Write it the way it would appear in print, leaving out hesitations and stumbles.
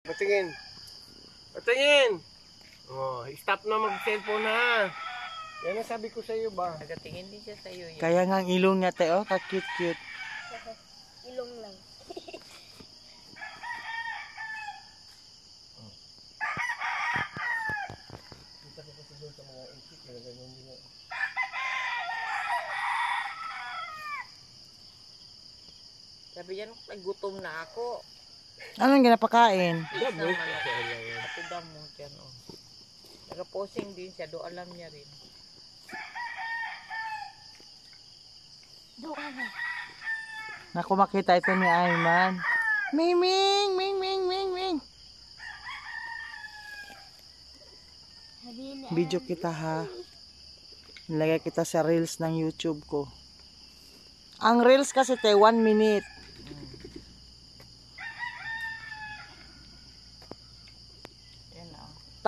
Patingin. Patingin. Oh, stop na mag-cellphone ha. Yan ang sabi ko sa iyo ba? Nagatingin din siya sa iyo. Kaya nga ang ilong niya, te, oh, ka-cute-cute. Ilong lang. Kita ko kasi doon sa mga itik. Ganyan nila. Sabi yan, nagutom na ako. Anong ginapakain? Please naman ako. Pati damo dyan, oh. Nagaposing din siya, do alam niya rin. Doon na. Naku, makita ito ni Ayman. Ming, ming, ming, ming, ming, ming. Video kita ha. Nilagay kita sa reels ng YouTube ko. Ang reels kasi te, 1 minute.